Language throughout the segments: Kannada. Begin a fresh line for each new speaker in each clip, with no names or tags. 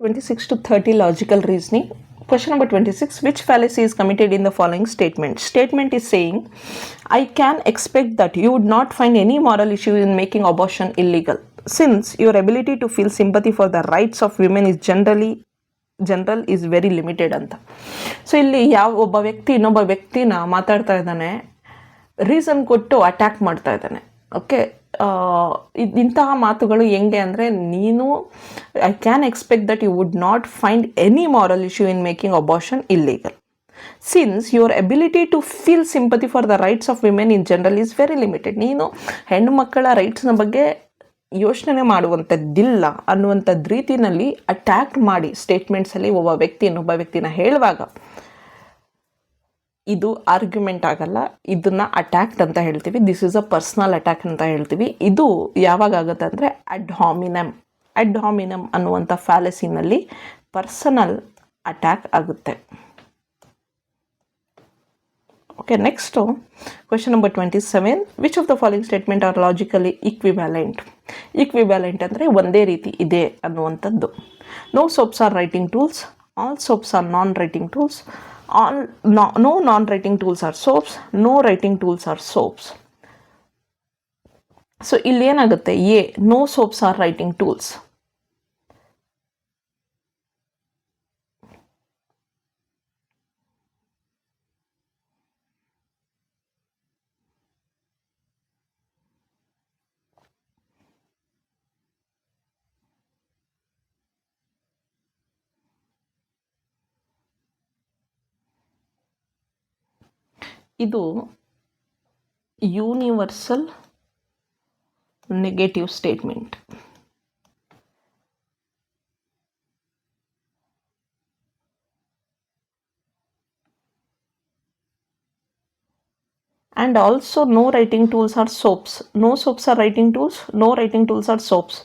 26 to 30 logical reasoning. Question number 26. Which fallacy is committed in the following statement? Statement is saying, I can expect that you would not find any moral issue in making abortion illegal, since your ability to feel sympathy for the rights of women is general is very limited ಅಂತ. ಸೊ ಇಲ್ಲಿ ಒಬ್ಬ ವ್ಯಕ್ತಿ ಇನ್ನೊಬ್ಬ ವ್ಯಕ್ತಿನ ಮಾತಾಡ್ತಾ ಇದ್ದಾನೆ, ರೀಸನ್ ಕೊಟ್ಟು ಅಟ್ಯಾಕ್ ಮಾಡ್ತಾ ಇದ್ದಾನೆ. ಓಕೆ, ಇಂತಹ ಮಾತುಗಳು ಹೆಂಗೆ ಅಂದರೆ, ನೀನು I can expect that you would not find any moral issue in making abortion illegal, since your ability to feel sympathy for the rights of women in general is very limited. ನೀನು ಹೆಣ್ಣು ಮಕ್ಕಳ ರೈಟ್ಸ್ನ ಬಗ್ಗೆ ಯೋಚನೆ ಮಾಡುವಂಥದ್ದಿಲ್ಲ ಅನ್ನುವಂಥದ್ದು ರೀತಿಯಲ್ಲಿ ಅಟ್ಯಾಕ್ ಮಾಡಿ ಸ್ಟೇಟ್ಮೆಂಟ್ಸಲ್ಲಿ ಒಬ್ಬ ವ್ಯಕ್ತಿ ಇನ್ನೊಬ್ಬ ವ್ಯಕ್ತಿನ ಹೇಳುವಾಗ ಇದು ಆರ್ಗ್ಯುಮೆಂಟ್ ಆಗಲ್ಲ, ಇದನ್ನು ಅಟ್ಯಾಕ್ಟ್ ಅಂತ ಹೇಳ್ತೀವಿ. This is a personal attack ಅಂತ ಹೇಳ್ತೀವಿ. ಇದು ಯಾವಾಗ ಆಗುತ್ತೆ ಅಂದರೆ ಅಡ್ ಹಾಮಿನಮ್ ಅನ್ನುವಂಥ ಫ್ಯಾಲಸಿನಲ್ಲಿ ಪರ್ಸನಲ್ ಅಟ್ಯಾಕ್ ಆಗುತ್ತೆ. Okay, next question number 27. Which of the following statement are logically equivalent? Equivalent ಅಂದರೆ ಒಂದೇ ರೀತಿ ಇದೆ ಅನ್ನುವಂಥದ್ದು. No soaps are writing tools, all soaps are non writing tools, no non-writing tools are soaps, no writing tools are soaps. So ಇಲ್ಲಿ ಏನಾಗುತ್ತೆ, no soaps are writing tools. ಇದು universal negative statement. and also no writing tools are soaps. No soaps are writing tools, no writing tools are soaps.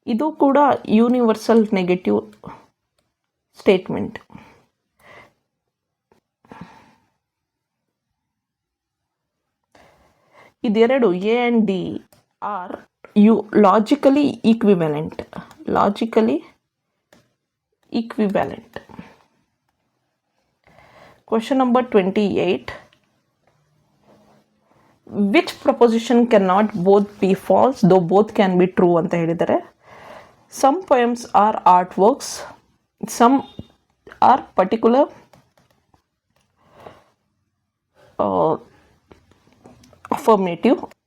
ಇದು ಕೂಡ ಯೂನಿವರ್ಸಲ್ ನೆಗೆಟಿವ್ ಸ್ಟೇಟ್ಮೆಂಟ್. ಇದೆರಡು A and D are logically equivalent. Question number 28. Which proposition cannot both be false though both can be true ಅಂತ ಹೇಳಿದ್ದಾರೆ. Some poems are art works, some are particular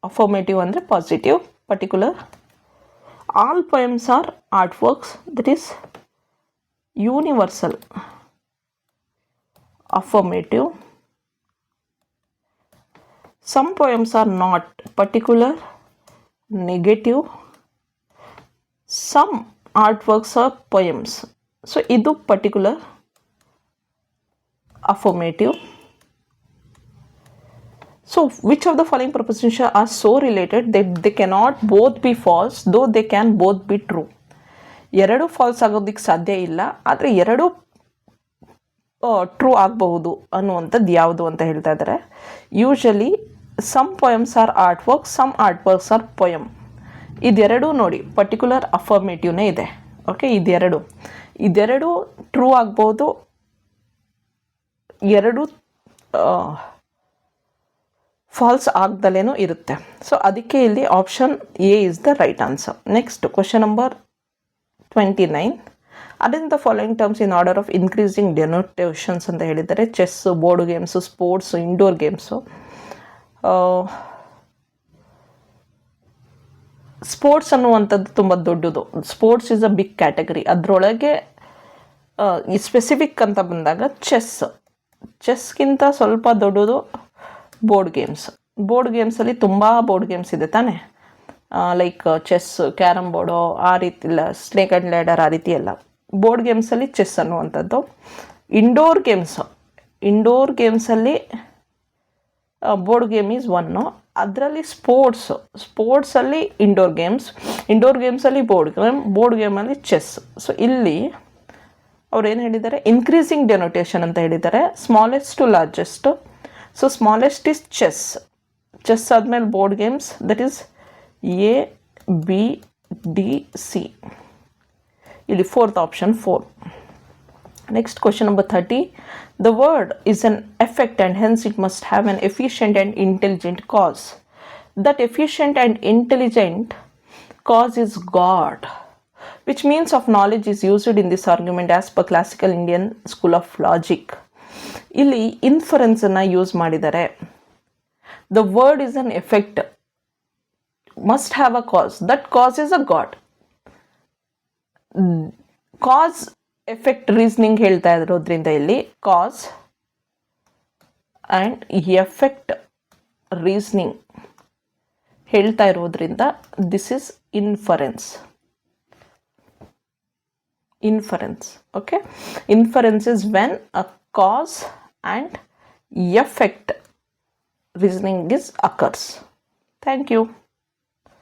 affirmative ಅಂದರೆ positive, particular. All poems are art works, that is universal affirmative. Some poems are not, particular, negative. Some artworks are poems, so idu particular, affirmative. So which of the following propositions are so related that they cannot both be false though they can both be true? ಎರಡು ಫಾಲ್ಸ್ ಆಗೋದಕ್ಕೆ ಸಾಧ್ಯ ಇಲ್ಲ, ಆದರೆ ಎರಡು ಟ್ರೂ ಆಗಬಹುದು ಅನ್ನುವಂಥದ್ದು ಯಾವುದು ಅಂತ ಹೇಳ್ತಾ ಇದ್ದಾರೆ. Usually some poems are art work, some art works are poem. ಇದೆರಡು ನೋಡಿ ಪರ್ಟಿಕ್ಯುಲರ್ ಅಫರ್ಮೇಟಿವ್ನೇ ಇದೆ. ಓಕೆ, ಇದೆರಡು ಟ್ರೂ ಆಗ್ಬೋದು, ಎರಡು ಫಾಲ್ಸ್ ಆಗ್ದಲೇನೂ ಇರುತ್ತೆ. ಸೊ ಅದಕ್ಕೆ ಇಲ್ಲಿ option A is the right answer. Next question number 29. ಅದೇನು the following terms in order of increasing denotations ಅಂತ ಹೇಳಿದ್ದಾರೆ. Chess, board games, sports, indoor games. Sports ಅನ್ನುವಂಥದ್ದು ತುಂಬ ದೊಡ್ಡದು. Sports is a big category. ಅದರೊಳಗೆ ಈ ಸ್ಪೆಸಿಫಿಕ್ ಅಂತ ಬಂದಾಗ ಚೆಸ್ಗಿಂತ ಸ್ವಲ್ಪ ದೊಡ್ಡದು ಬೋರ್ಡ್ ಗೇಮ್ಸ್. ಬೋರ್ಡ್ ಗೇಮ್ಸಲ್ಲಿ ತುಂಬ ಬೋರ್ಡ್ ಗೇಮ್ಸ್ ಇದೆ ತಾನೇ, ಲೈಕ್ ಚೆಸ್, ಕ್ಯಾರಮ್ ಬೋರ್ಡು, ಆ ರೀತಿ ಇಲ್ಲ, ಸ್ನೇಕ್ ಆ್ಯಂಡ್ ಲ್ಯಾಡರ್ ಆ ರೀತಿ ಎಲ್ಲ. ಬೋರ್ಡ್ ಗೇಮ್ಸಲ್ಲಿ ಚೆಸ್ ಅನ್ನುವಂಥದ್ದು. ಇಂಡೋರ್ ಗೇಮ್ಸಲ್ಲಿ ಬೋರ್ಡ್ ಗೇಮ್ ಈಸ್ ಒನ್ನು. ಅದರಲ್ಲಿ ಸ್ಪೋರ್ಟ್ಸಲ್ಲಿ ಇಂಡೋರ್ ಗೇಮ್ಸಲ್ಲಿ ಬೋರ್ಡ್ ಗೇಮಲ್ಲಿ ಚೆಸ್. ಸೊ ಇಲ್ಲಿ ಅವ್ರು ಏನು ಹೇಳಿದ್ದಾರೆ, ಇನ್ಕ್ರೀಸಿಂಗ್ ಡೆನೋಟೇಷನ್ ಅಂತ ಹೇಳಿದ್ದಾರೆ. Smallest to largest. So smallest is chess ಆದಮೇಲೆ board games, that is A B D C. ಇಲ್ಲಿ fourth option 4. Next, question number 30. The word is an effect and hence it must have an efficient and intelligent cause. That efficient and intelligent cause is God, which means of knowledge is used in this argument as per classical Indian school of logic. ಇಲ್ಲಿ ಇನ್ಫರೆನ್ಸ್ ಅನ್ನ ಯೂಸ್ ಮಾಡಿದ್ದಾರೆ. The word is an effect, must have a cause. That cause is a God. Cause effect reasoning ಹೇಳ್ತಾ ಇರೋದ್ರಿಂದ ಇಲ್ಲಿ ಕಾಸ್ ಆ್ಯಂಡ್ ಎಫೆಕ್ಟ್ ರೀಸನಿಂಗ್ ಹೇಳ್ತಾ ಇರೋದ್ರಿಂದ this is inference. Okay, inference is when a cause and effect reasoning is occurs. Thank you.